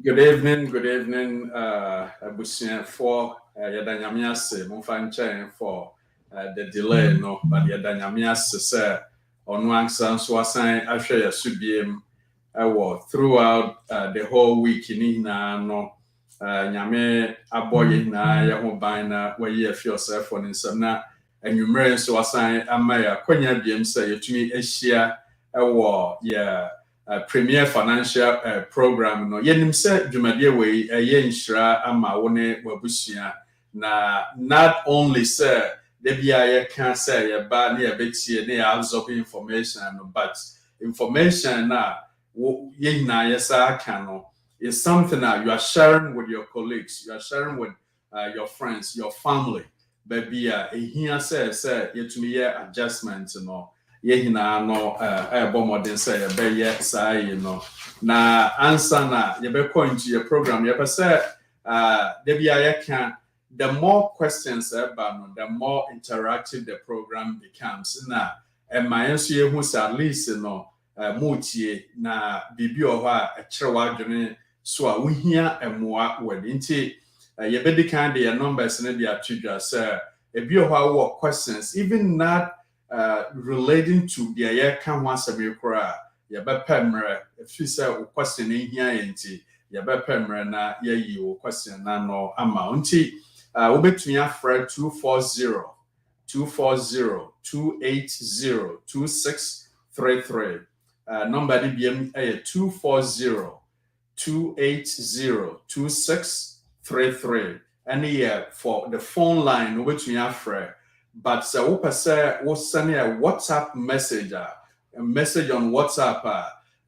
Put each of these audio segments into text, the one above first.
Good evening, Abusian for Yadanyamiase, Monfanchain for the delay, no, but Yadanyamiase, sir, on one son, so I sign, I share Subiem throughout the whole week in no, Yame, a boy na Yahobina, where you feel yourself on in some na, and you marry so I sign, I may a Quenya BM say to me, Asia, yeah. Premier financial program no yenim sɛ dwumadie wei ɛyɛ nhyira ama wo ne wabusua na not only sɛ da bia yɛka sɛ yɛba ne yɛbɛtie ne yɛ absorb information no but information na yɛn nyinaa yɛsa aka no is something that you are sharing with your colleagues, you are sharing with your friends, your family. Baby, here says yɛtumi yɛ adjustment no. Yehina no ebo modern say yebeye saa no na answer na yebekọ into your program yebe say there be the more questions about no the more interactive the program becomes na my nso yehu say at least no mutie na bibi oho a ekyerewa adwene so a wohia emoa word nti yebedi kan the numbers na dia atwidwa say ebi oho a questions even not relating to the year can once a week, ya bepemre, if you say question in here, ya bepemre na ye question na no amount. Ubet me afraid 240-280-280-2633. Number DBM 240-280-2633. And yeah, for the phone line, ubet me afraid. But so we'll send a WhatsApp message, a message on WhatsApp.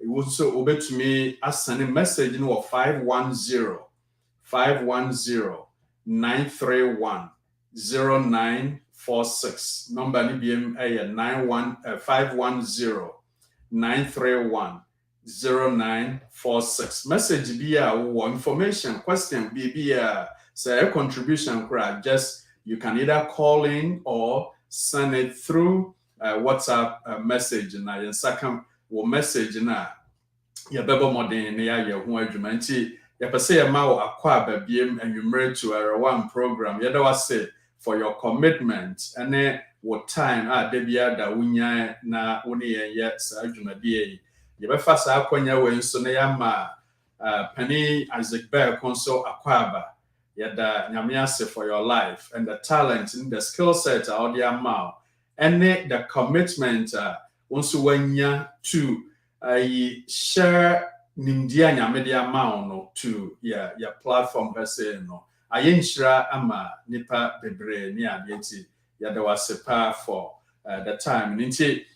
It was so over to me as sending message in 510-931-0946. Number NBM 510-931-0946. Message be information, question be say a contribution just. You can either call in or send it through WhatsApp message. Na your second message na your bebo modern na your ho adwuma nti ya pese ya ma wo akwa babiem anwumre to a one program. Ya da wase for your commitment and what time da bia da wunya na wo ne ye sa adwuma die ye be fa sa akwanya we nso na ya ma Penny Isaac Bear konso akwaba. Yada nyamiase for your life and the talent and the skill set out the amount and the commitment once when you to share nimdia nyamedi amount no to your platform per se no ayenshira ama nipa bebre ni adieti yada wasepa for the time nti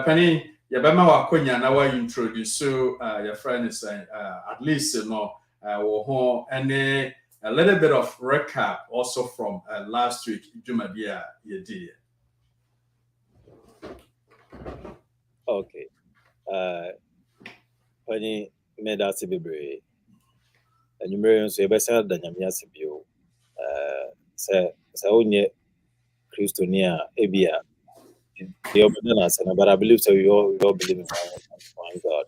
Penny yabema wakonya na wa introduce your friend is at least no wo ho and a little bit of recap also from last week, Jumadia Yedi. Okay. When you made us a baby, and you marry us, you better than Yamias Bio. Only Christonia, Abia. But I believe so. We all believe in one God.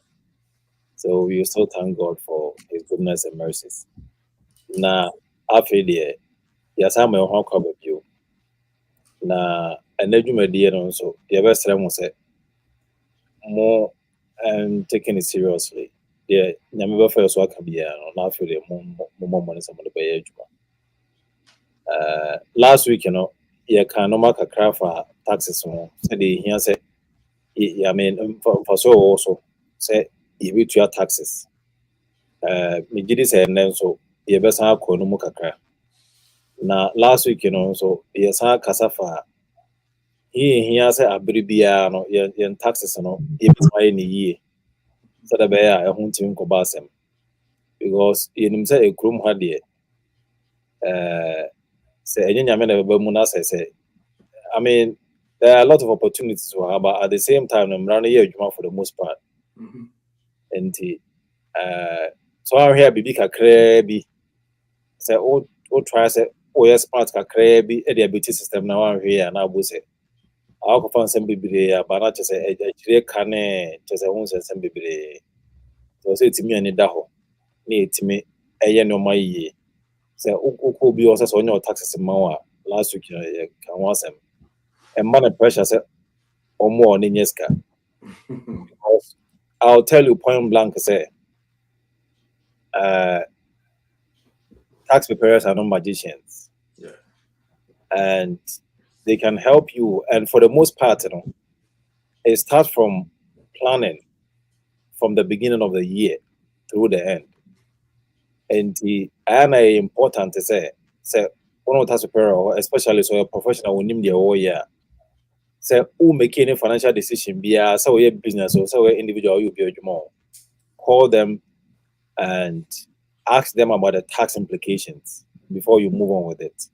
So we still thank God for His goodness and mercies. Na afede yes am ho kwa babio na anadwumadie no so ye besere mo se mo and taking it seriously the nyame be fa so aka bia no na afede mo ne some be adwuma last week ye kan no makakra fa taxes mo se de hia se I mean for so also say ye be to taxes me gidi se nen so ye be san akọ no mu kakra na last week so ye san kasafa here say abribia no ye taxes no ye be mai ni yie so da be ya ehun tim ko basem because ye nim say ekrum ha de say enya me na be mu na say I mean there are a lot of opportunities to have, but at the same time I'm running here for the most part and so I hear bibi kakra bi say o try say yes part kakra bi e the beauty system na one here na abo say I go find some bibi ya but not say ejire kane say won say some bibi So say timi ani da ho na etimi eye no ma yie. Say ukwu bi o say so onye taxes ma wa last week kan wa sem. And man pressure say omo on nyeska. Because I'll tell you point blank say tax preparers are not magicians. Yeah. And they can help you. And for the most part, it starts from planning from the beginning of the year through the end. And the important to say one of tax preparer, especially so a professional will name the whole year. Say who make any financial decision be so a business or so individual you be more. Call them and ask them about the tax implications before you move on with it.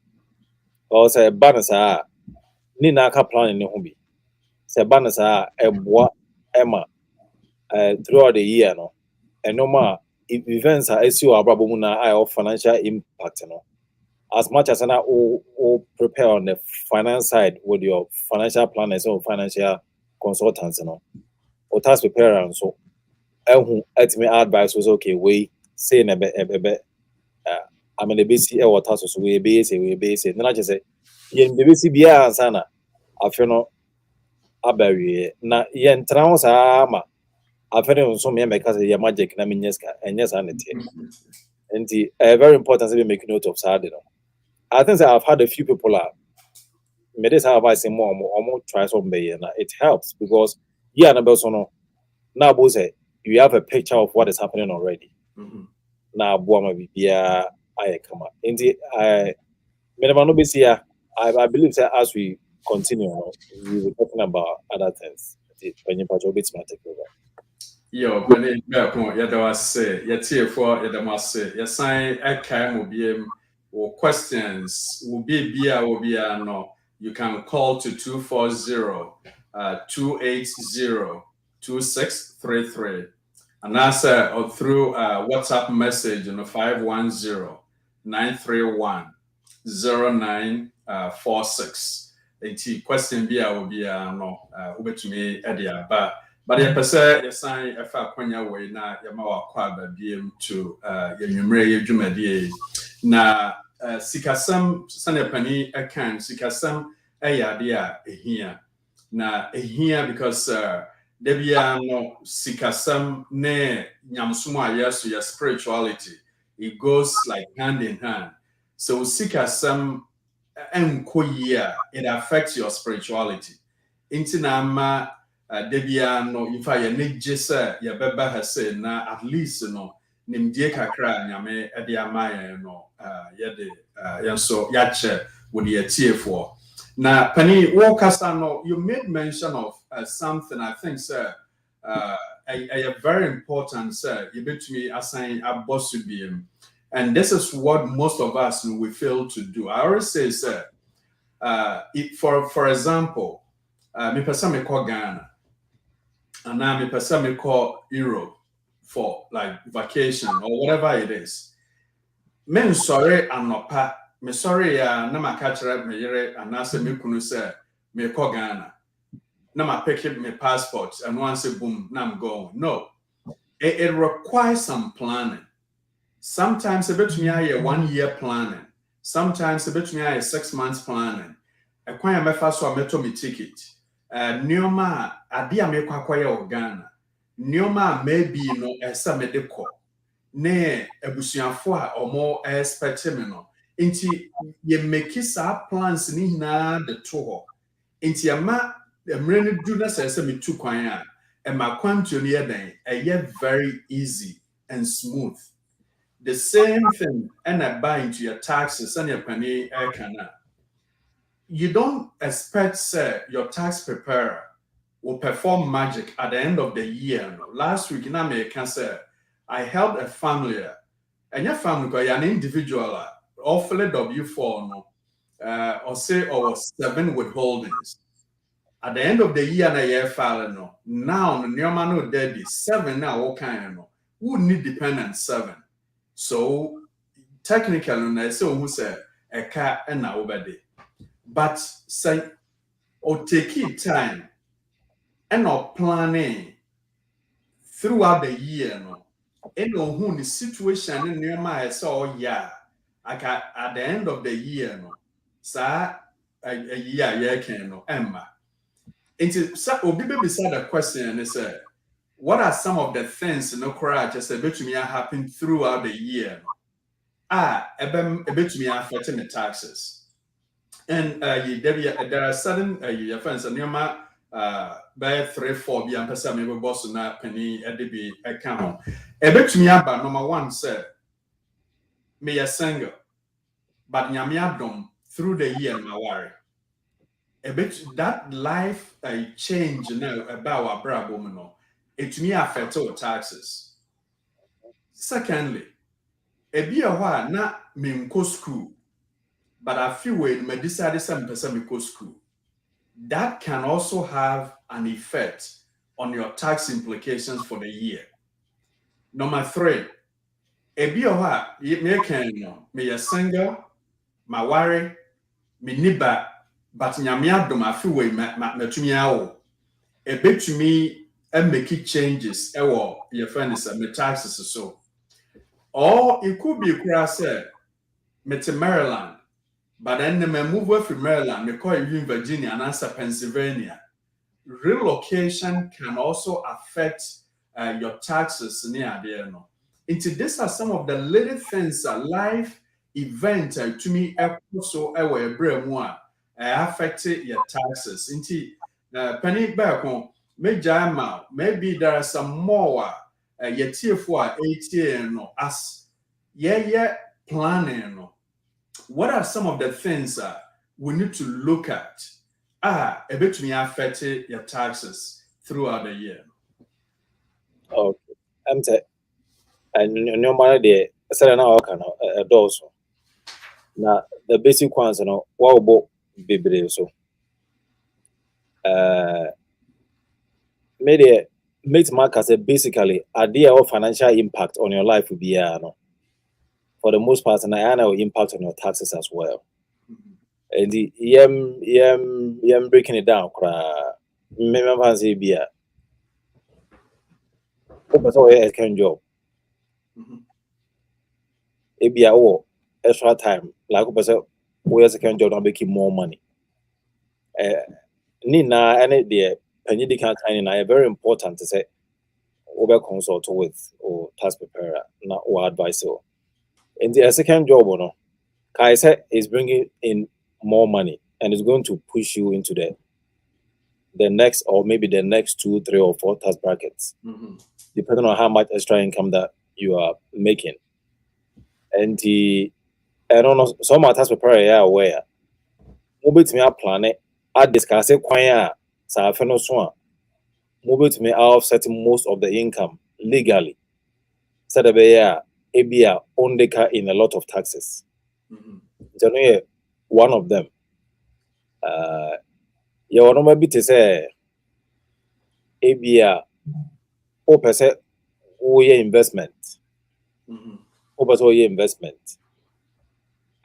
Or say balance ni na aka plan ne ho bi. Say balance eboa Emma throughout the year no. And normal if events are issue about of financial impact, as much as or prepare on the finance side with your financial planners or financial consultants, or tax preparer and so who ultimate advice was okay, we say in I mean the basic or task so we base then I just say yen the basic bia ansana after no abawie na yen trans ama after so me make say magic na minyeska and yes and it. And the very important to make note of sad. I think that I've had a few people made this advice more try something and it helps because now both say you have a picture of what is happening already. Now boama bibia I come up. In the I believe that as we continue, we will talking about other things. When you take over. Yo, when it point, say, yes, I will be or questions will be no. You can call to 240-280-2633. And answer or through WhatsApp message on 510-931-0946. Question be will be no over to me Edia but the person you sign a fa kwanya way na yama wa kwa babiem to yenumre yedwumadi na sikasam sanepani akan sikasam ayade a ehia na ehia because debia no sikasam ne nyamsumo ayeso your spirituality it goes like hand in hand so sikasam enkoyia it affects your spirituality intinama debia no ifa ye neje se ye beba ha se na at least no nimdie kakra nyame e de amaye no ye de yenso ya che with the tiefo na pani wo kasa no you made mention of something I think sir a very important sir you betumi assign abosu biem and this is what most of us we fail to do. I always say sir for example me person me call Ghana and now me person me call Europe for like vacation or whatever it is. Men sorry anopa me sorry na ma catch me yere and now say me kunu say me call Ghana. Na ma pick up my passport and once say boom, now I'm going. No. It requires some planning. Sometimes a bit me a 1 year planning. Sometimes a bit me a 6 months planning. A kwanya me fa so meto me ticket. Nioma ade a me kwakwaya o Ghana. Nioma maybe no esa me de ko. Ne ebusuafo a omo expect me no. Nti ye make sa plans ni hina de to ho. Nti ama emre ne du na se me tu kwan a e ma kwanto ne yeden e very easy and smooth. The same thing and I buy into your taxes and your penny kana. You don't expect your tax preparer will perform magic at the end of the year. No? Last week in America, I helped a family, and your family, you're an individual, awfully W4, no, or say, or 7 withholdings. At the end of the year, na year file, no, now, no man no daddy, 7 now, all kind of, who need dependent 7. So, technically, I say, who say, a car and now over there. But say, or take it time and not planning throughout the year, no, who the situation in near my so yeah. At the end of the year, no, sir, a year can no Emma. Into Obi beside the question and say, what are some of the things no courage just a bit to me happen throughout the year? A bit to me affecting the taxes. And there are certain your friends and your by 3-4 be and person maybe boss na penny be account. A bit to me about number one said me a single, but nyame adom through the year my worry. A bit that life change now about our brabo no. It me affect our taxes. Secondly, a be a while na me go school, but I feel when me decided some person me go school. That can also have an effect on your tax implications for the year. Number 3, a be a while me a single, my worry, me niba, but nyamia do my feel way me a bit to me and make it changes your friend is me taxes so. Or it could be a said me to Maryland, but then me move from Maryland, me call you in Virginia and answer Pennsylvania. Relocation can also affect your taxes near there. No, into these are some of the little things life event to me also a brain affect your taxes. Into penny back on major amount. Maybe there are some more your tier for 80 no as planning. No. What are some of the things we need to look at? A bit me affect your taxes throughout the year. Okay. I'm saying, and normally the certain now can also. Now the basic ones, what about baby so? Maybe make mark say basically idea of financial impact on your life will be for the most part, and I will impact on your taxes as well. And the breaking it down. Remember, say be a second job. It be extra time. Like we second job don't make more money. Nina any the penny can't very important to say over consult with or tax preparer not or advisor. And the second job Kai said is bringing in more money and is going to push you into the next or maybe the next 2, 3, or 4 tax brackets, depending on how much extra income that you are making. And I don't know, some tax preparer are aware. Mobile to me a plan it, I discuss it quite so mobile to me are offsetting most of the income legally. So the ABA only in a lot of taxes. One of them. You want to be say ABA 4% investment. Investment.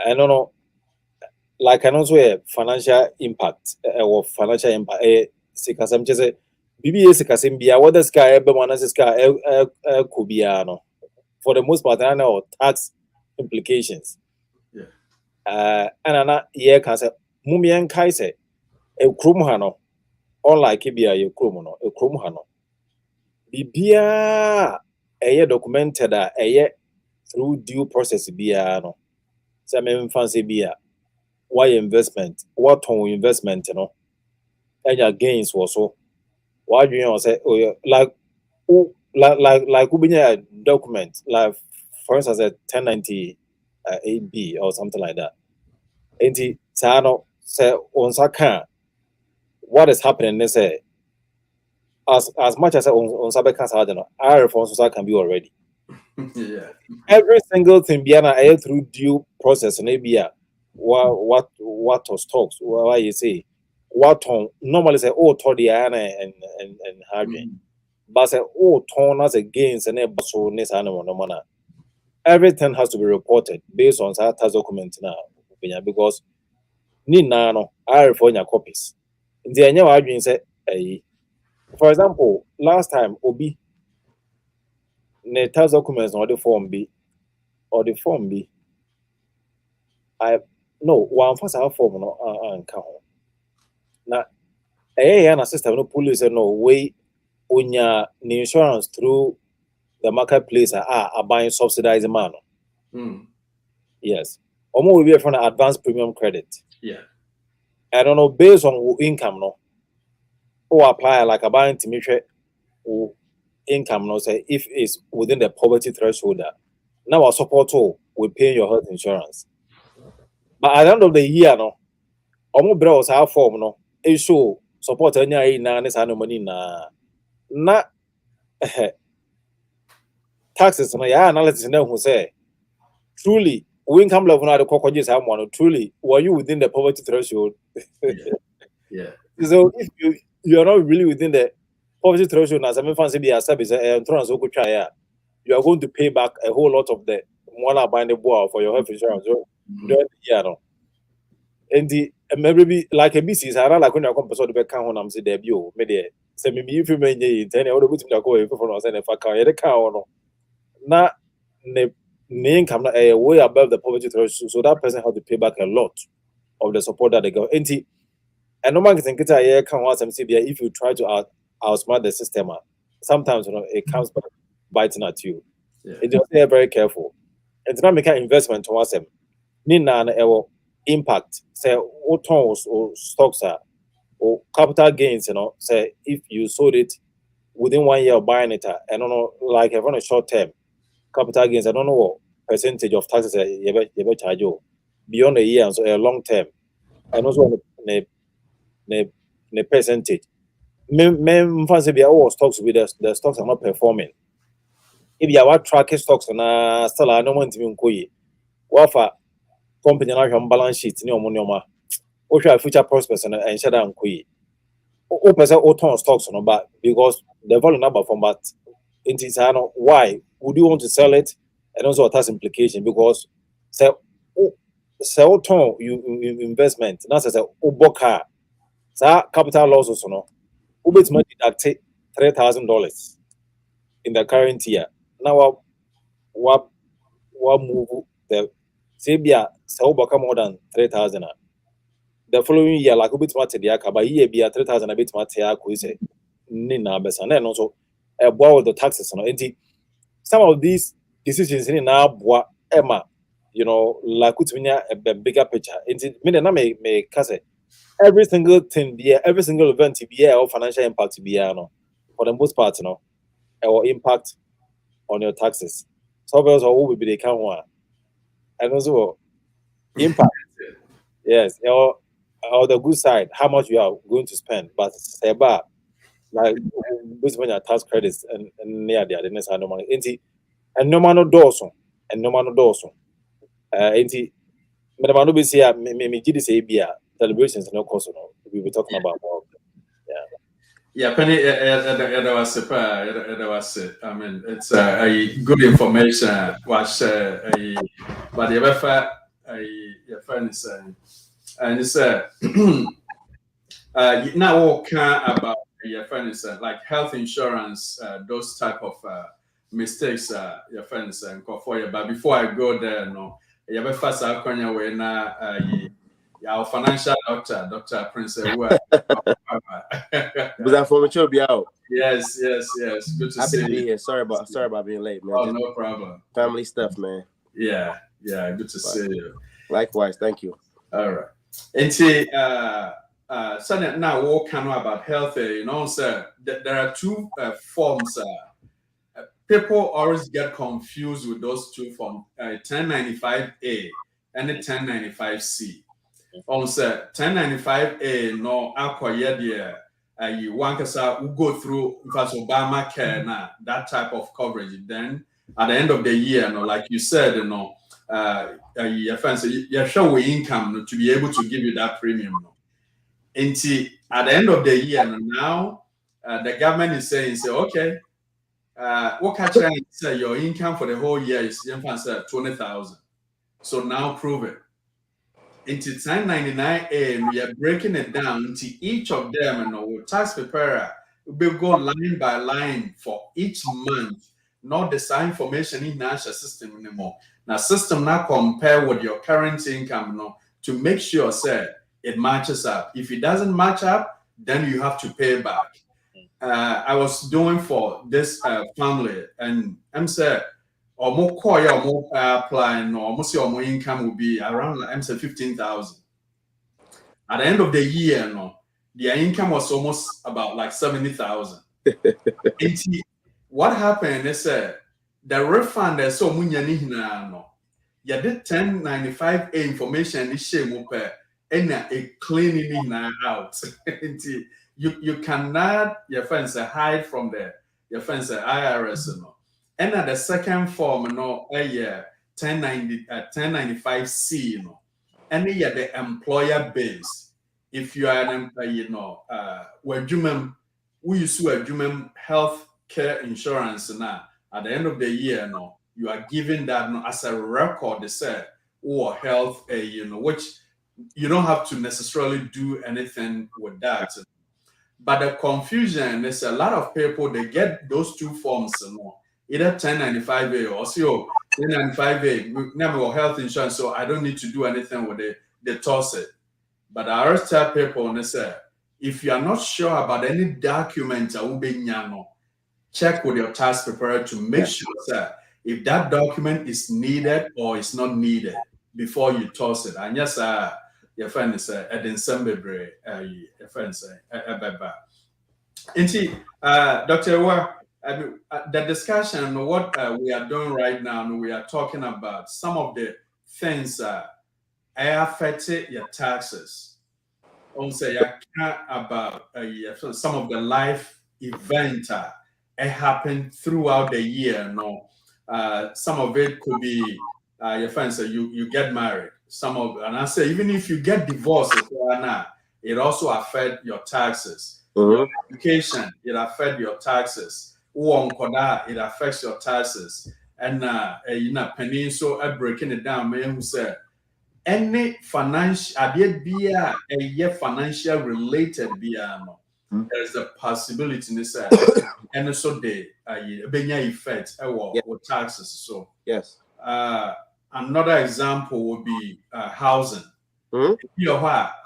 I don't know, like and also a financial impact or financial impact. Sikasam just say BBA Sikasim Bia, what the sky Kubiano. For the most part, I know tax implications. And another year can say Mumian Kaise, a Krumhano, unlike Kibia, you Krumono, a Krumhano. Bibia a year documented a year through due process Biano. Some fancy beer. Why investment? What on investment, and your gains also. Why do you say like a document, like for instance a 1098B or something like that. And the Sano say on Saka what is happening they say as much as on Sabeka Sadano, our reforms can be already. Every single thing Biana through due process maybe what was talks why you say what on normally say Todiana and Harvey. But say ton as against and so no everything has to be reported based on that tax document now because no I for your copies. The new argument say for example, last time Obi ne tax documents or the form B or the form B. I no one first have form no count. Now na system no police no way unya the insurance through the marketplace are buying subsidized man. Yes. Almost will be from advanced premium credit. Yeah. I don't know based on income no. Or apply like a buying to measure income no say if it's within the poverty threshold. Now our support all will pay your health insurance. But at the end of the year no, almost bros have form no. It show support any na money na taxes no yeah analysis na who say truly income level na the cockroaches have one truly were you within the poverty threshold? Yeah. So if you are not really within the poverty threshold as I fancy be a service insurance you are going to pay back a whole lot of the one buying the board for your health insurance. And the maybe like a business, I like when you come to the account when I'm saying debut, maybe say maybe if you may need any other books to go from us and if I can't account now the income way above the poverty threshold, so that person has to pay back a lot of the support that they got. And no man can get a can once if you try to outsmart the system, sometimes it comes back biting at you. Yeah. It's just very careful. And not make an investment towards them. Nina impact say tons or stocks or capital gains, say if you sold it within 1 year of buying it, I don't know, like if on a short term capital gains, I don't know what percentage of taxes you charge you beyond a year, so a long term, and also the percentage. Fancy be all stocks with the stocks are not performing. If you are tracking stocks and still I don't want to be in what for company and balance sheet or future prospects and shut down o person o stocks but because the volume number from but it is why would you want to sell it and also tax implication because sell you investment that's as a boka capital losses bit money deduct $3,000 in the current year. Now what move the Sabia Sauboka more than 3,000. The following year, like a bit more to the Akaba year be a 3,000 a bit more to say Nina Besson and also a boy with the taxes on some of these decisions in now Emma, like a bigger picture. May case every single thing be every single event to be or financial impact to be for the most part, or impact on your taxes. So also will be the account one. And also impact. Yes, or the good side, how much you are going to spend, but say about like this when your tax credits and near the next no money. And no man Dawson and no man Dawson. Madam be say me say be celebrations no cost we were talking about more. Yeah, Penny, that was it. I mean, it's a good information. Watch but the other your friend is saying, and it's now all about your friend is like health insurance, those type of mistakes. Your friend is saying, for you. But before I go there, no, you have first I'll way now. Our financial doctor, Dr. Prince. Was that for mature be out? Yes. Good to see you. Here. Sorry about being late, man. Oh, no problem. Family stuff, man. Yeah. Good to see you. Likewise, thank you. All right. And see, so now we'll kind of about health. Sir, there are two forms. People always get confused with those two forms: 1095A and the 1095C. Also, 1095A no acquire there. You want to go through Obamacare now, that type of coverage. Then at the end of the year, like you said, your friends, you're sure income to be able to give you that premium. And at the end of the year, now the government is saying, okay, what can I say? Your income for the whole year is 20,000. So now prove it. Into 1099A, we are breaking it down into each of them, tax preparer will go line by line for each month. not the same information in our system anymore. Now, system now compare with your current income, to make sure say it matches up. If it doesn't match up, then you have to pay back. I was doing for this family, and I'm saying, almost applying, almost your income will be around, I'm saying 15,000. At the end of the year, their income was almost about like 70,000. What happened is the refund is so much no. You did 1095A information is shame and a cleaning out. You cannot your friends hide from your friends IRS and at the second form a year 1095C and the employer base. If you are an employee, where we use to health care insurance now at the end of the year, you are given that as a record, they say, or health, which you don't have to necessarily do anything with that. But the confusion is a lot of people, they get those two forms, either 1095A or 1095A, never health insurance, so I don't need to do anything with it. They toss it. But I always tell people, they say, if you are not sure about any document, check with your tax preparer to make sure that if that document is needed or is not needed before you toss it. And yes, your friend is at the December, your friend say, Dr. Ewa, the discussion, what we are doing right now, we are talking about some of the things that affect your taxes. Also, you care about some of the life events happen throughout the year. Some of it could be your friends say you get married. And I say even if you get divorced, it also affects your taxes. Your education, it affects your taxes. It affects your taxes. And Peninsula breaking it down, man, who said any financial financial related there is a possibility in this and so they effect with taxes. So yes. Another example would be housing. I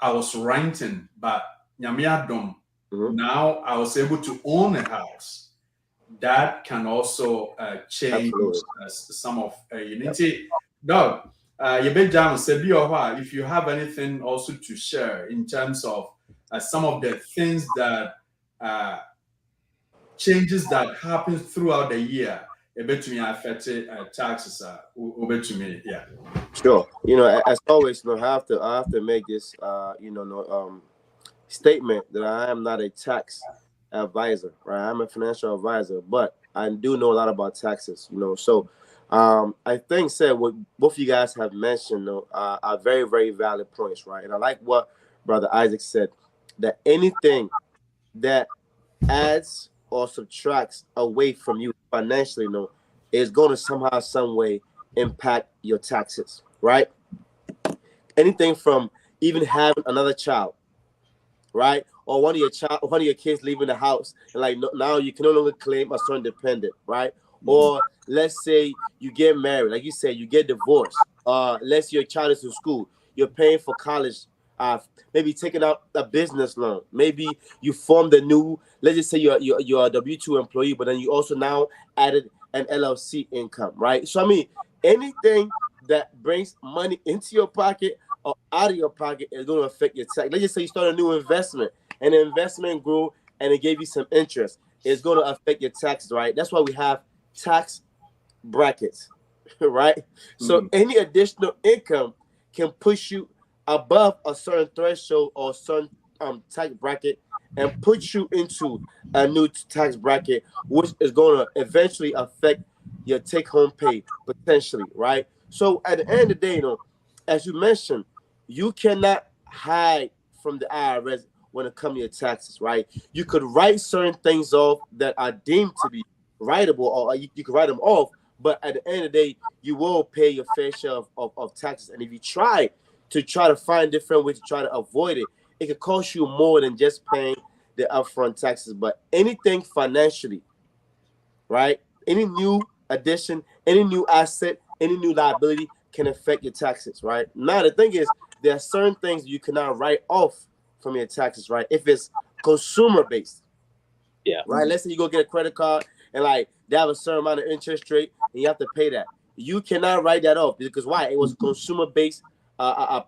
was renting, but now I was able to own a house. That can also change some of unity. Dog, if you have anything also to share in terms of some of the things that changes that happen throughout the year, a bit to me affected taxes over to me. Yeah. Sure. As always, I have to make this statement that I am not a tax advisor, right? I'm a financial advisor, but I do know a lot about taxes, So I think what both of you guys have mentioned are very, very valid points, right? And I like what Brother Isaac said, that anything that adds or subtracts away from you financially, is going to somehow, some way impact your taxes, right? Anything from even having another child, right? Or one of your kids leaving the house, and now you can no longer claim a certain dependent, right? Or let's say you get married, like you said, you get divorced. Let's say your child is in school, you're paying for college, maybe taking out a business loan. Maybe you formed a new, let's just say you're a W-2 employee, but then you also now added an LLC income, right? So anything that brings money into your pocket or out of your pocket is going to affect your tax. Let's just say you start a new investment and the investment grew and it gave you some interest. It's going to affect your taxes, right? That's why we have tax brackets, right? So any additional income can push you above a certain threshold or certain tax bracket and put you into a new tax bracket, which is going to eventually affect your take-home pay potentially, right? So at the end of the day, as you mentioned, you cannot hide from the IRS when it comes to your taxes, right? You could write certain things off that are deemed to be writable, or you could write them off, but at the end of the day, you will pay your fair share of taxes. And if you try to find different ways to try to avoid it, it could cost you more than just paying the upfront taxes. But anything financially, right? any new addition, any new asset, any new liability can affect your taxes, right? Now, the thing is, there are certain things you cannot write off from your taxes, right? If it's consumer based, Yeah. right? Let's say you go get a credit card and like they have a certain amount of interest rate and you have to pay that. You cannot write that off because why? It was consumer based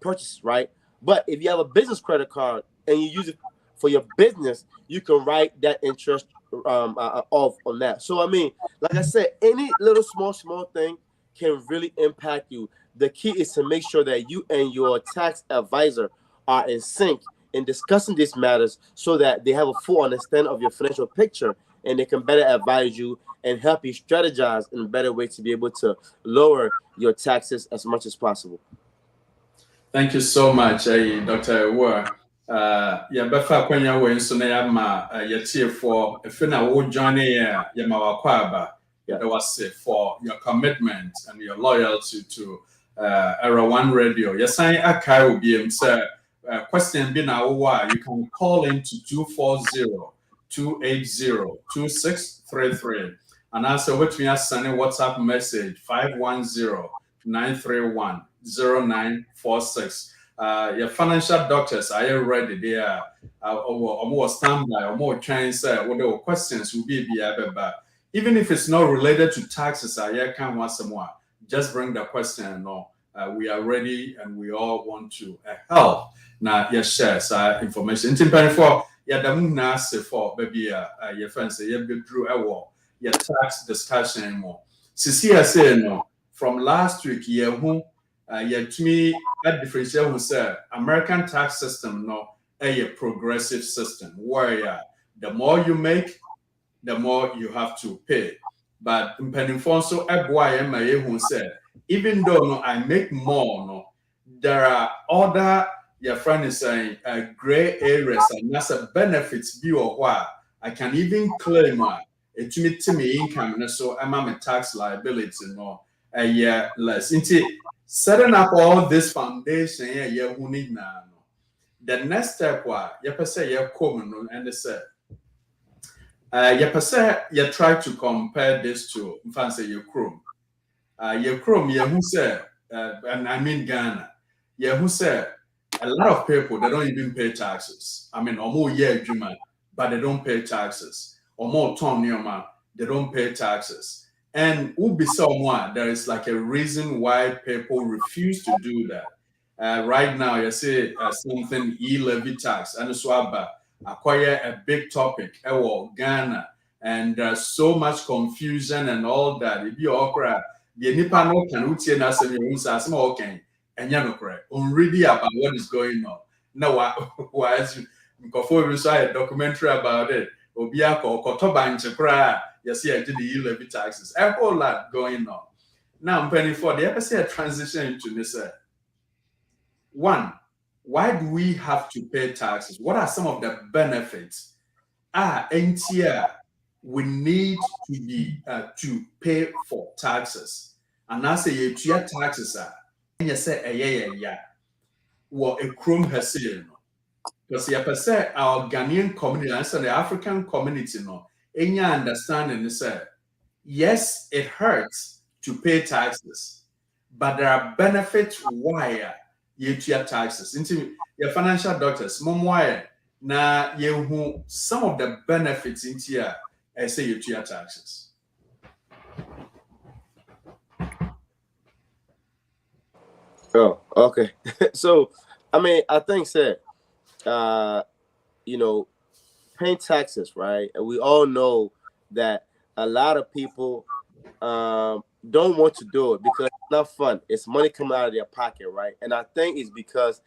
purchase, right? But if you have a business credit card and you use it for your business, you can write that interest off on that. So I mean, like I said, any little small thing can really impact you. The key is to make sure that you and your tax advisor are in sync in discussing these matters so that they have a full understanding of your financial picture and they can better advise you and help you strategize in a better way to be able to lower your taxes as much as possible. Thank you so much, Dr. Ewa. Befa kwenya we nso na ya ma for if na wo join ya ma wakwaba. There was for your commitment and your loyalty to Era One Radio. Yes, I will be question be now you can call into 240-280-2633 and answer which we are sending WhatsApp message 510-931-0946. Your financial doctors are you ready there? Or more standby or more trying say what the questions will be back. Even if it's not related to taxes, I can't want some more. Just bring the question. No, we are ready and we all want to help. Now, yes, share information. In for the moon for baby, your friends say you drew a war, your tax discussion more. Cecilia say no. From last week, to me that differentiate who said American tax system a progressive system where the more you make, the more you have to pay. But Mpenimfonso Ebwai who said, even though I make more, there are other your friend is saying gray areas and that's a benefits be or why I can even claim it to me income so I'm a tax liability a year less. Setting up all this foundation who need now. The next step common and they said you try to compare this to fancy your Chrome. Your Chrome, who said, and I mean Ghana, who said a lot of people they don't even pay taxes. I mean, or more but they don't pay taxes. Or more they don't pay taxes. And be someone there is like a reason why people refuse to do that. Right now, you see something e-levy tax and so acquire a big topic, Ghana, and there's so much confusion and all that. If you okra, the nipa no can utie na some okay, and you're correct. Already about what is going on. Now, why as you saw a documentary about it, Obiako, Kotoba Chakra, you see, I did the e-levy taxes, a whole lot going on. Now, I'm penny for the episode transition into this. One, why do we have to pay taxes? What are some of the benefits? And here we need to be to pay for taxes. And I say you taxes and you say well a chrome has said because you say our Ghanaian community and the African community any understanding is yes, it hurts to pay taxes, but there are benefits why you taxes into your financial doctors. Mom, now you some of the benefits into here, I say you taxes. Oh, okay. So, I mean, I think paying taxes, right? And we all know that a lot of people don't want to do it because it's not fun. It's money coming out of their pocket, right? And I think it's because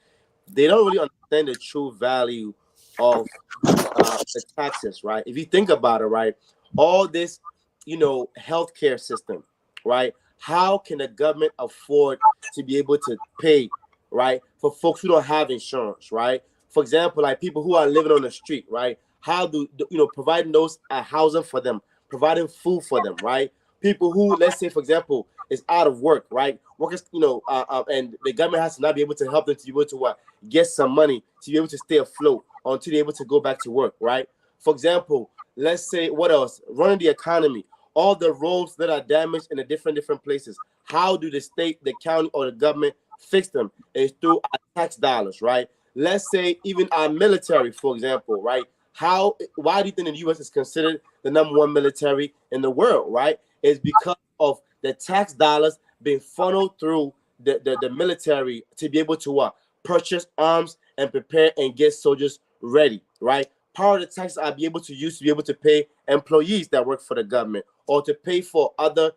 they don't really understand the true value of the taxes, right? If you think about it, right, all this, healthcare system, right? How can the government afford to be able to pay, right, for folks who don't have insurance, right? For example, like people who are living on the street, right? How do providing those housing for them, providing food for them, right? People who, let's say, for example, is out of work, right? Workers, and the government has to not be able to help them to be able to get some money to be able to stay afloat until they're able to go back to work, right? For example, let's say what else? Running the economy. all the roads that are damaged in the different places. How do the state, the county, or the government fix them? It's through our tax dollars, right? Let's say even our military, for example, right? Why do you think the U.S. is considered the #1 military in the world, right? It's because of the tax dollars being funneled through the military to be able to purchase arms and prepare and get soldiers ready, right? Part of the taxes I'll be able to use to be able to pay employees that work for the government, or to pay for other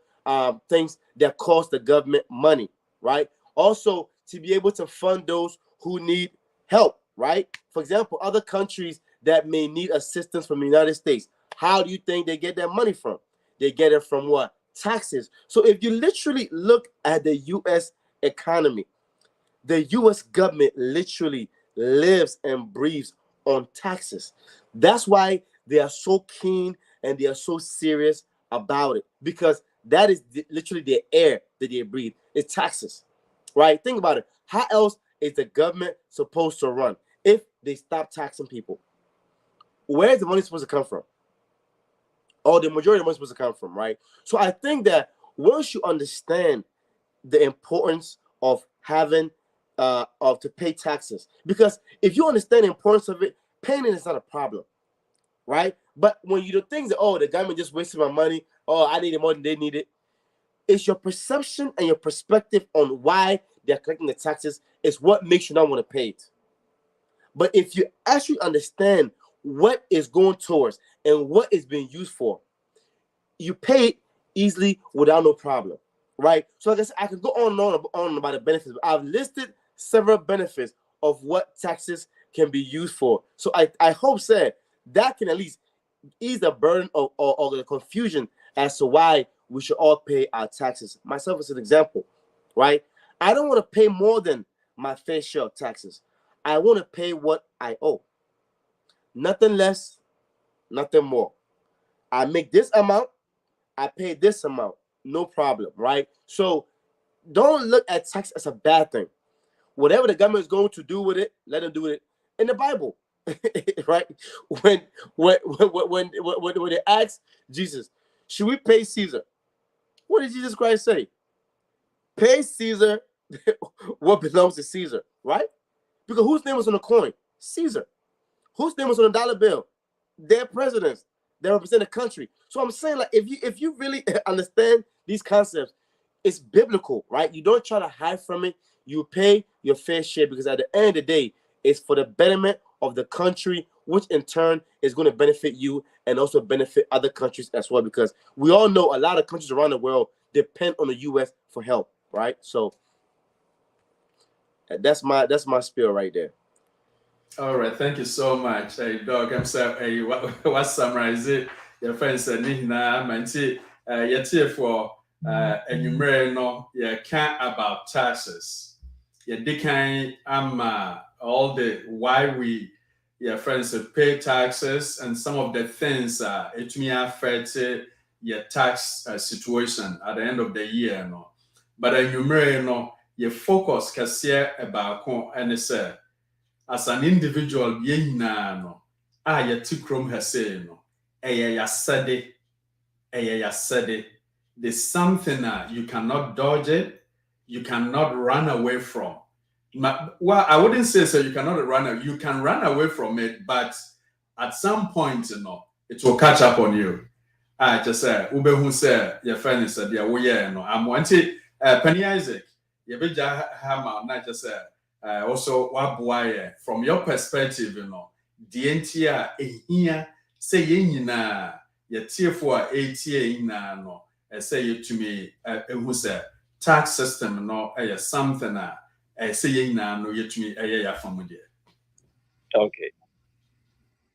things that cost the government money, right? Also, to be able to fund those who need help, right? For example, other countries that may need assistance from the United States, how do you think they get their money from? They get it from what? Taxes. So if you literally look at the U.S. economy, the U.S. government literally lives and breathes on taxes. That's why they are so keen and they are so serious about it, because that is literally the air that they breathe. It's taxes, right? Think about it. How else is the government supposed to run if they stop taxing people? Where is the money supposed to come from? Or the majority of the money is supposed to come from, right? So I think that once you understand the importance of having to pay taxes, because if you understand the importance of it, paying it is not a problem, right? But when you do things that, oh, the government just wasted my money, oh, I need it more than they need it, it's your perception and your perspective on why they're collecting the taxes is what makes you not want to pay it. But if you actually understand what is going towards and what is being used for, you pay it easily without no problem, right? So I guess I could go on and on about the benefits, but I've listed several benefits of what taxes can be used for. So I hope that can at least ease the burden or the confusion as to why we should all pay our taxes. Myself as an example, right? I don't want to pay more than my fair share of taxes. I want to pay what I owe. Nothing less, nothing more. I make this amount, I pay this amount, no problem, right? So don't look at tax as a bad thing. Whatever the government is going to do with it, let them do it in the Bible, right? When they asked Jesus, should we pay Caesar? What did Jesus Christ say? Pay Caesar what belongs to Caesar, right? Because whose name was on the coin? Caesar. Whose name was on the dollar bill? Their presidents that represent the country. So I'm saying, like, if you really understand these concepts, it's biblical, right? You don't try to hide from it. You pay your fair share, because at the end of the day, it's for the betterment of the country, which in turn is going to benefit you and also benefit other countries as well, because we all know a lot of countries around the world depend on the U.S. for help, right? So that's my spiel right there. All right, thank you so much. Hey, Doug, I'm sorry. What summarize it? Your friends said, "Nina, manti, yet for enumerate no, you can't about taxes. You decline all the why we your friends pay taxes and some of the things it may affect your tax situation at the end of the year, no. But enumerate no, you focus kasi about and say." As an individual, no, yeti krom hase no, ya said it. There's something that you cannot dodge it, you cannot run away from. Well, I wouldn't say so. You cannot run away. You can run away from it, but at some point, it will catch up on you. I just say, Ube who say your friend is said, yeah, no. I'm wanting Penny Isaac. You be hammer, not just say. Also, from your perspective, the entire here say yina your tier for 8 year no say you to me who say tax system no something say yina no you to me ya from there. Okay.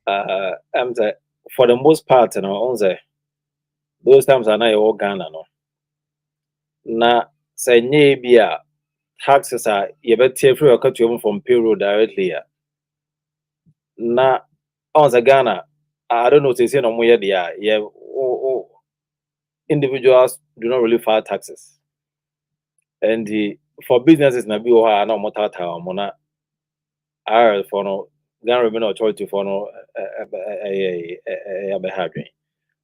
I'm the for the most part, on the those times are not all Ghana, no. Na say nebia taxes are you better free cut you from payroll directly. Na on the Ghana, I don't know to say no more yeah, individuals do not really file taxes. And for businesses na be or no more mona for no Ghana Revenue Authority for no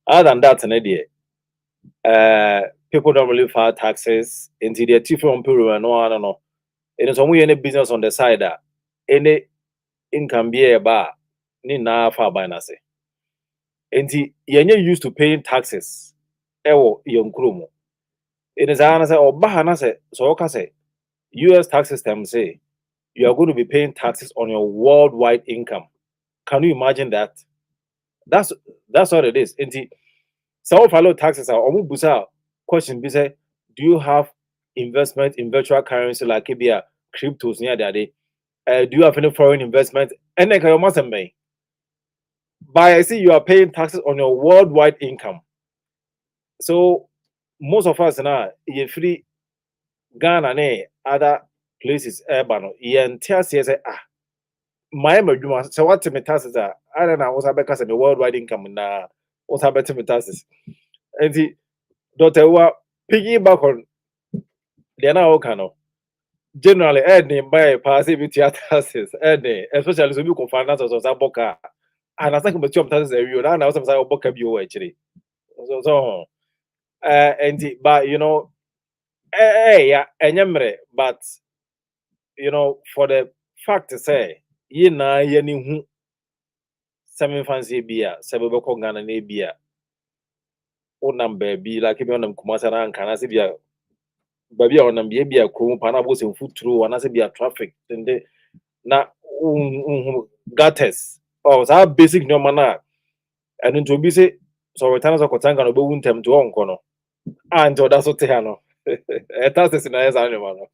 other than that, an idea. People don't really file taxes into their chief from Peru and no, I don't know. It is only any business on the side that any income be a bar, ni na far by na say. And you're used to paying taxes. Ewo yon krumo. It is an answer or bahana say, so okay say, US tax system say you are going to be paying taxes on your worldwide income. Can you imagine that? That's what it is. And some of our taxes are almost busa question be say, do you have investment in virtual currency like Ibia cryptos near the day? Do you have any foreign investment? And then you must make. But I see you are paying taxes on your worldwide income. So most of us now, you free Ghana and other places, urban, you say, my madwuma so what me taxes are I don't know what's about the worldwide income na what's about me taxes and the Dr. Wa piggyback on the na okay no generally any buy pass if taxes any especially so you can finance or so boka and I think about taxes every now now some say boka bi o actually so and but you know yeah enyemre but you know for the fact to say ye na ye ni hu seven fancy beer, seven Ghana na beer. O number be like if you on Kumasi and can I say beer, baby on them be a crew, panabos in foot through, and I say be a traffic. Then they na gutters. Oh, so basic no manner. And then to be say so returns of Kotanga no be them to on kono. And that's what they know. That's the scenario animal.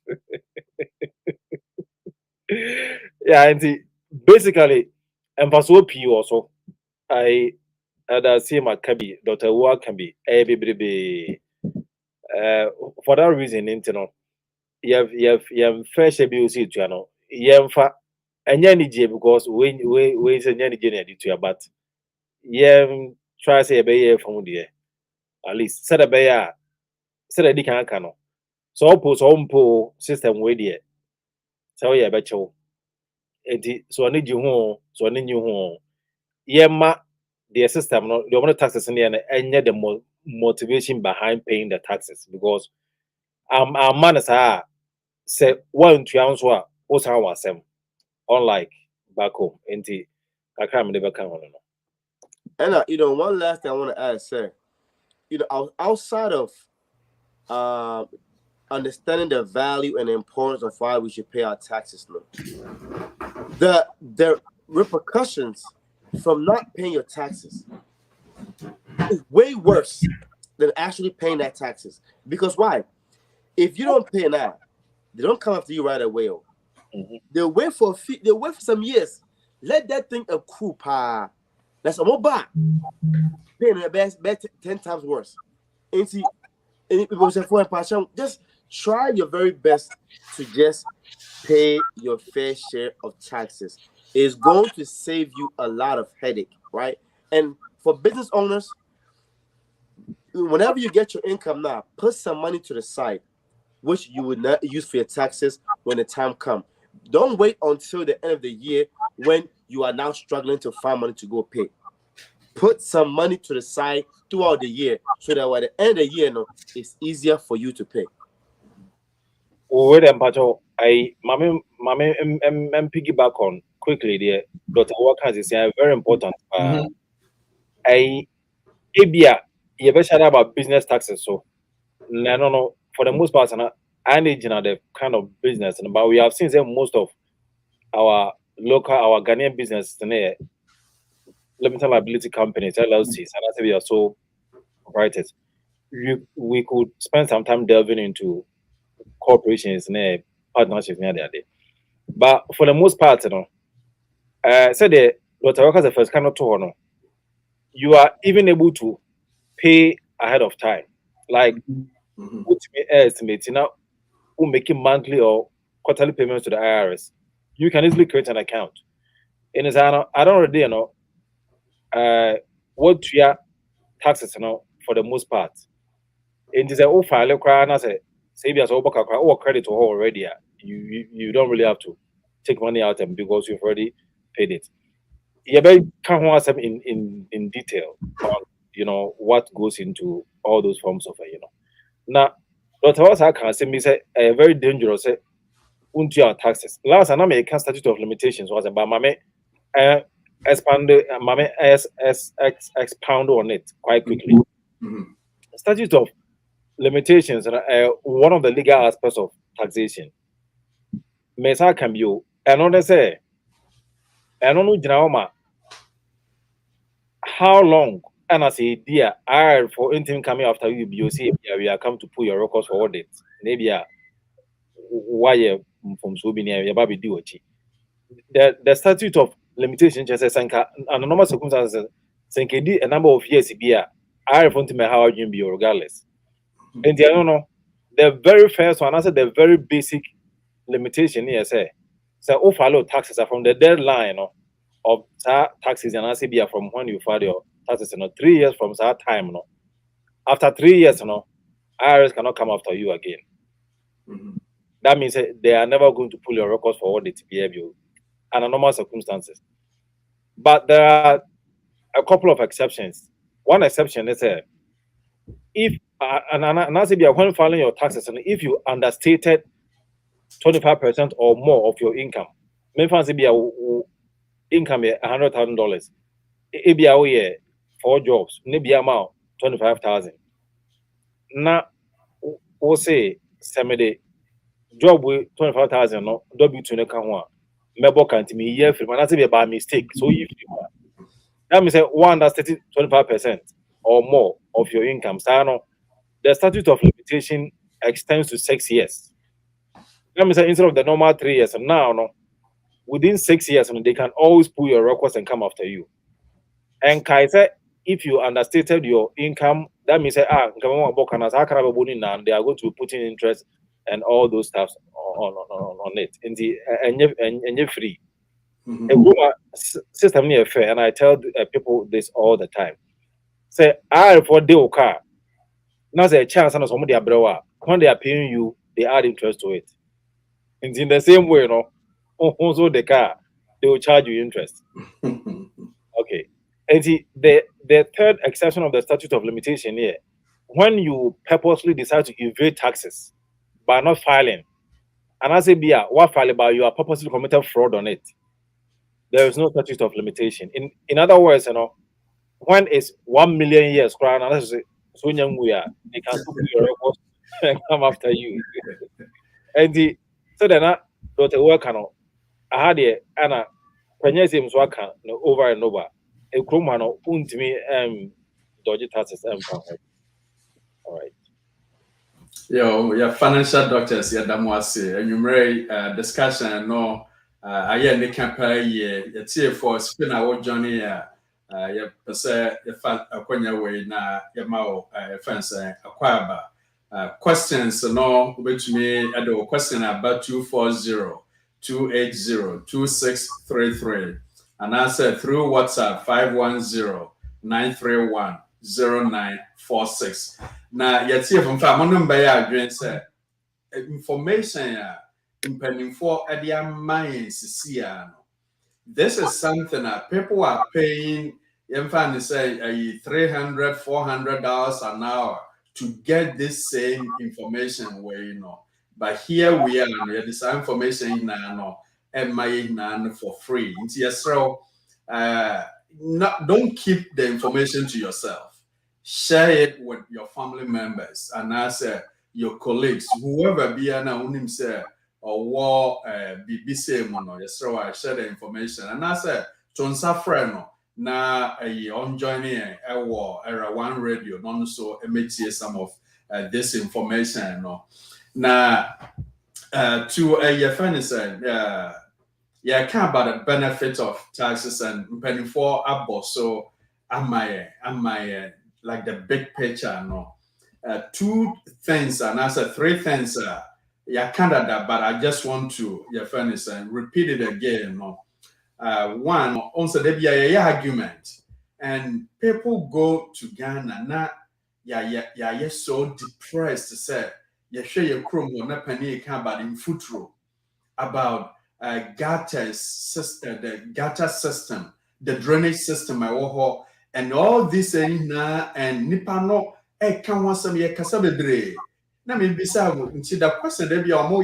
Yeah, and basically, and for so P also, I see my Kabi, Dr. Wa can be for that reason, you know, you have fresh ABOC to know, you have and any because when is any journey to your but you try say a bay from there at least said a bay said a dick and cano so post home po system with there so yeah bet you so I need you home so I need you home yeah ma the system no the only taxes in there and yet the motivation behind paying the taxes because our man is say one to answer what's our same unlike back home into I can't never come on. And you know, one last thing I want to add, sir. You know, outside of understanding the value and the importance of why we should pay our taxes, no, the repercussions from not paying your taxes is way worse than actually paying that taxes. Because why? If you don't pay now, they don't come after you right away. They'll wait for some years. Let that thing accrue, pa. That's a more bad. Paying the best 10 times worse. And see, and people say just try your very best to just pay your fair share of taxes. It's going to save you a lot of headache, right? And for business owners, whenever you get your income now, put some money to the side, which you would not use for your taxes when the time comes. Don't wait until the end of the year when you are now struggling to find money to go pay. Put some money to the side throughout the year so that at the end of the year, no, it's easier for you to pay. Wait and pacho, mommy piggyback on quickly there. Dr. Workers is very important. Abia, you better about business taxes. So, no, for the most part, I need the kind of business, but we have seen that most of our Ghanaian business, limited liability companies, LLCs, and that's we are so proprietors. We could spend some time delving into corporations and partnerships near there. But for the most part, say the workers the first cannot to you are even able to pay ahead of time. Like put me estimate, who making monthly or quarterly payments to the IRS. You can easily create an account. And it's I don't already what your taxes, for the most part. And it's a file cry and say if or credit to her already. You don't really have to take money out and because you've already paid it. You better come in detail on what goes into all those forms of Now, Dr. Wasa can say me say very dangerous say unto your taxes. Last and American statute of limitations was about mame expand mame expound on it quite quickly. Statute of limitations are one of the legal aspects of taxation. Mesa can be another say and no how long and I say dear I for anything coming after you BOC we are come to put your records for audit. Maybe why from so many baby do the statute of limitation just says under normal circumstances a number of years be I want to me how you be regardless. And I don't know the very first one, I said the very basic limitation here say so follow taxes are from the deadline of taxes and I say be from when you file your taxes 3 years from that time after 3 years IRS cannot come after you again. That means they are never going to pull your records for audit behavior under normal circumstances. But there are a couple of exceptions. One exception is if when filing your taxes and if you understated 25% or more of your income, income $100,000, it be 4 jobs, maybe amount 25,000. Now, we'll say somebody job with 25,000 no W2 ne ka ho a mebo can't me year free man say be by mistake so if that means one that's 25% or more of your income the statute of limitation extends to 6 years. That means instead of the normal 3 years now within 6 years they can always pull your records and come after you. And Kai said if you understated your income, that means they are going to put in interest and all those stuff on it. And you're free. System near fair, and I tell people this all the time. Say, I for the car. Now there's a chance and somebody when they are paying you, they add interest to it. And in the same way, also the car, they will charge you interest. Okay. And the third exception of the statute of limitation here, when you purposely decide to evade taxes by not filing, and as a beer, what file about you are purposely committed fraud on it, there is no statute of limitation. In other words, when it's 1 million years, so young we are, they can put your records and come after you. And so then Dr. Workano, I had it, Anna, when you see work over and over, a crumano me dodgy taxes. All right. Your financial doctors, Damwase, and you may discussion I am the campaign year for spin our journey. You say if I way na Yamao fence acquire questions which me at the question about 240-280-2633 and answer through WhatsApp 510-931-0946. Now yet see from Famonum by our say information impending for Edia Mayans. This is something that people are paying, say $300-400 an hour to get this same information where But here we are, this information now and for free. Yes, so don't keep the information to yourself. Share it with your family members and your colleagues, whoever be an say or war BBC mono. Yes, so I share the information and Tonsa friend na on joining a war era one radio non so MHA some of this information now to your friend said I care about the benefit of taxes and penny for abo so am I like the big picture two things and answer three things Canada, but I just want to your friend and repeat it again one also there be a argument and people go to Ghana now yeah so depressed to say you share your chrome na penny about in futuro about gutters system, the gutter system, the drainage system and all this and nipano can want some ye casabebre. Na me bisa nti the question they be omo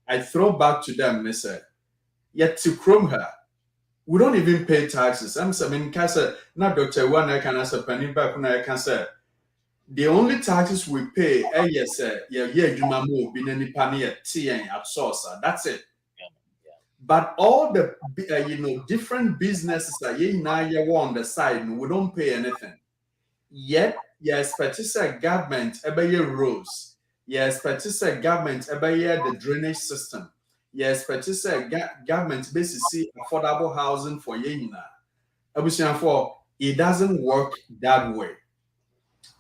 I throw back to them, they say, yet to chrome her. We don't even pay taxes. I'm saying, not Dr. One, I can answer penny back when I can say. The only taxes we pay, yes, you mamo, bin any penny at source. That's it. But all the different businesses that you now you on the side, we don't pay anything. Yet, you expect to say government every year roads. You expect to say government every year the drainage system. You expect to say government basically affordable housing for you. It doesn't work that way.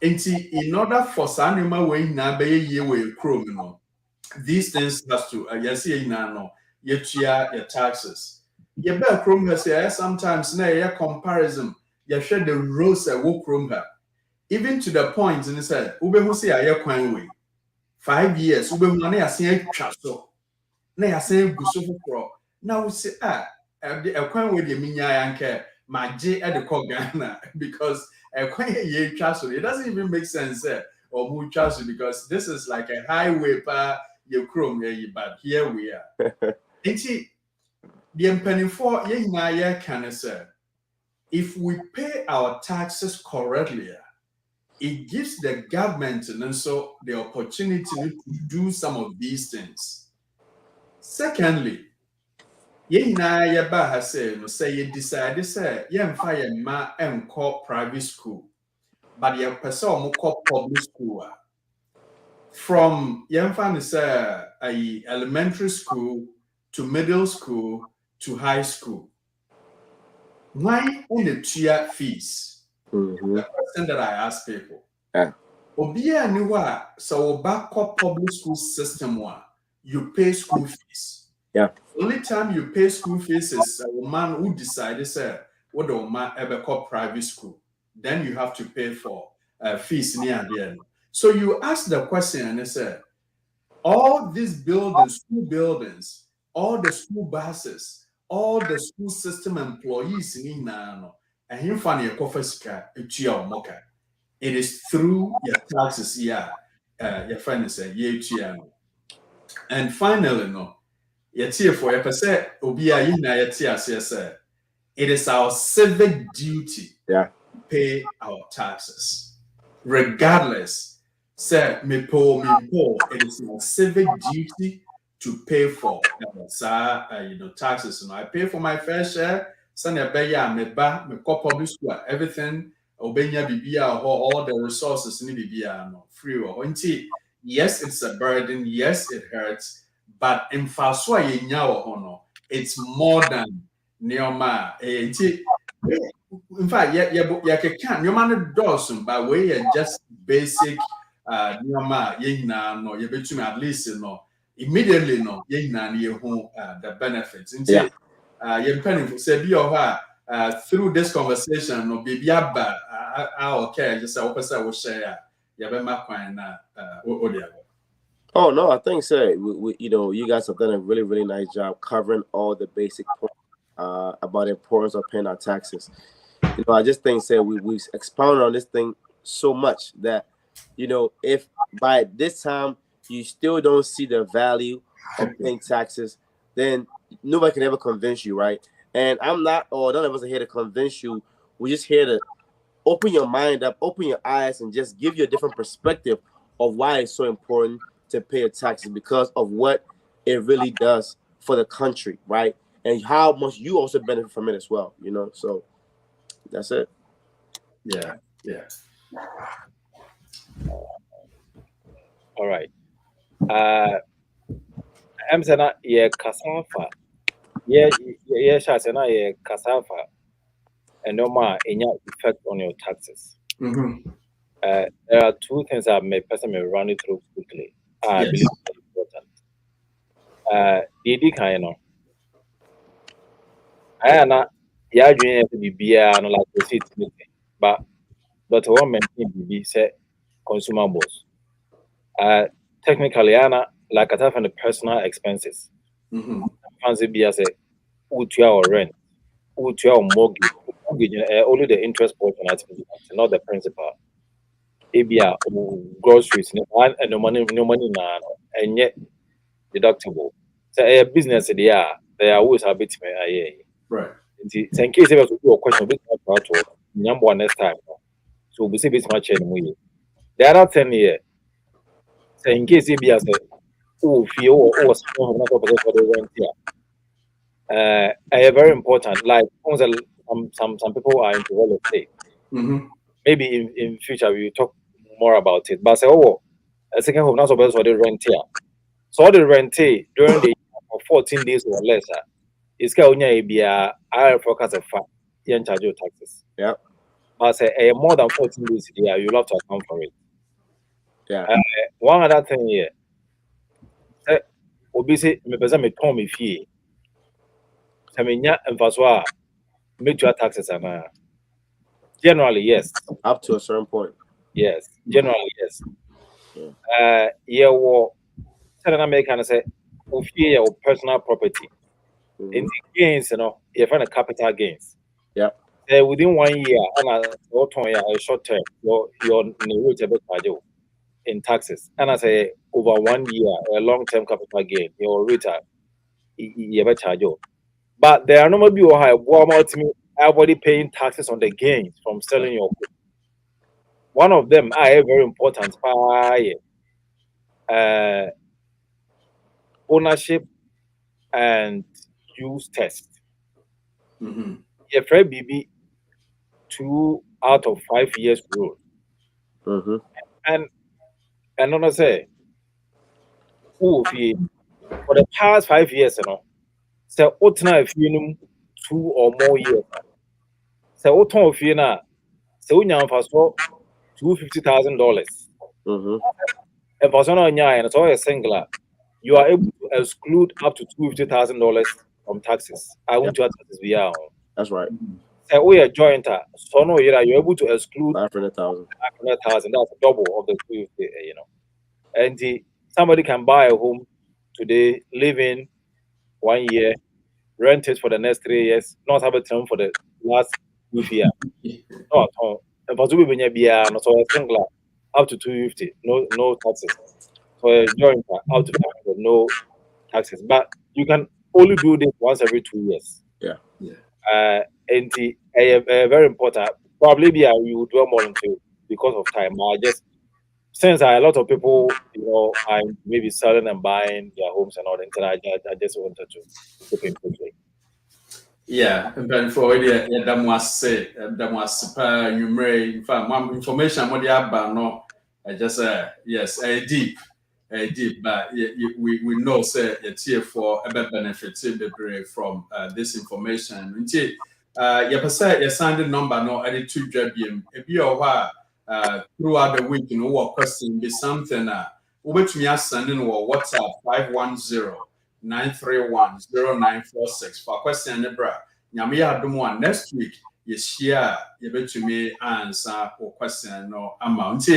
In order for Sanima way na be ye way chrome, these things has to your taxes. Your bell chrome has sometimes na comparison. You share the roads that will chrome her. Even to the point and said, Ube who say a kwan way. 5 years, Ube money a say chaso. Na say guso for. Now we say a kwan way the minya yanke my J at the Ghana because a kwan ye chaso. It doesn't even make sense or who chaso because this is like a highway pa you chrome but here we are. The penny for ye can say if we pay our taxes correctly, it gives the government and so the opportunity to do some of these things. Secondly, you decide to say you call private school, but you person call public school. From elementary school to middle school to high school. Why only tier fees? The question that I ask people. Obia niwa so back up public school system you pay school fees. Only time you pay school fees is a man who decided say what the man ever call private school. Then you have to pay for fees near the end. So you ask the question and they say all these buildings, school buildings, all the school buses, all the school system employees in Nano, and him funny a coffee moka. It is through your taxes, your friend say, and finally, no, your tier for your percent, Obia Yina, it is our civic duty to pay our taxes, regardless. Say, it is our civic duty to pay for taxes. I pay for my fair share. Send a beya, me public school, everything. Obenya bibia all the resources in bibia no free or yes, it's a burden, yes, it hurts, but in Faswa Yenya it's more than Neoma. In fact, can't your man does by way just basic Neoma Yena no, you bet me at least immediately the benefits. You're penning for say be or through this conversation, no baby abba, okay, just a opposite will share. Oh no, I think so. We, you guys have done a really, really nice job covering all the basic points about the importance of paying our taxes. I just think we expounded on this thing so much that if by this time you still don't see the value of paying taxes, then nobody can ever convince you, right? And I'm not, or none of us are here to convince you. We're just here to open your mind up, open your eyes, and just give you a different perspective of why it's so important to pay your taxes because of what it really does for the country, right? And how much you also benefit from it as well, So that's it. Yeah. All right. I'm saying kasafa. Kasafa. And no more any effect on your taxes. There are two things that may personally run it through quickly. I believe are important. The kind of I am not doing to be no like we see it, but one maintain be say consumables. Technically, Anna like I from the personal expenses. Fancy be as a or rent, or mortgage, only the interest portion, not the principal. ABR groceries and no money now and yet deductible. So a business they always have it Right. So in case there was a question, number one next time. So we see this much anyway. The other 10 years, so in case ABR say, oh, feel or someone for the rent here. Very important. Like some people are into real estate. Mm-hmm. Maybe in future we will talk more about it. But say, oh, a second home now for the rent here. So the rent during the year for 14 days or less, it's going to be a higher forecast of charge your taxes. Yeah. But say more than 14 days here, you'll have to account for it. Yeah. One other thing here. Obviously, me person me turn me fee. So me nya emphasize make your taxes and generally yes. Up to a certain point. Yes. Generally yes. Yeah. Yeah. Well, certain American say, "If you your personal property, in the gains, you find a capital gains. Yeah. Within 1 year, and a short term, your rate in taxes, and I say over 1 year, a long term capital gain, your rate you charge you. But there are no more people who everybody paying taxes on the gains from selling your goods. One of them are very important. Ownership and use test. Mm-hmm. If BB 2 out of 5 years rule. Mm-hmm. And another say, for the past 5 years, so if you 2 or more years. So if you now, so you for $250,000. Mm-hmm. And for someone and it's all a singular, you are able to exclude up to $250,000 from taxes. I want to taxes via. That's right. So we are jointer, so no, you're able to exclude 500,000. 500,000. That's double of the 250, And somebody can buy a home today, live in 1 year, rent it for the next 3 years, not have a term for the last 2 years. No, and possibly be a singular up to 250, no taxes. For a jointer, up to 500, no taxes. But you can only do this once every 2 years. Yeah. And very important. Probably we will dwell more into because of time. Since a lot of people, are maybe selling and buying their homes and all that, I just wanted to look into it. Yeah, and for that was in fact, information what no, I just yes, deep, but we know say it's here for a benefit from this information. You say your sounding number no, I did 2 JBM. If you are throughout the week, what question be something which me are sending or WhatsApp 510-931-0946 for question nebra. Nyame adom next week you share you bet to me answer or question no amount.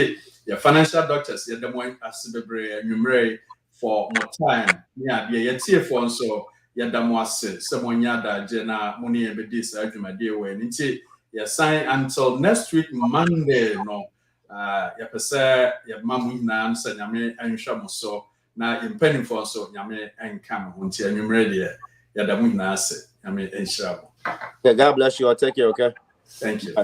Your financial doctors you dem asibebre numere for more time. Yeah, be for so you dem wase someone yada jena money e be this adwumade we nti you sign until next week Monday no you pese you mamu na nsa nyame anhwa mo so na impending for so nyame enka mo nti anwumere de you dem na ase nyame enhira mo. Yeah, God bless you. I'll take care, okay? Thank you.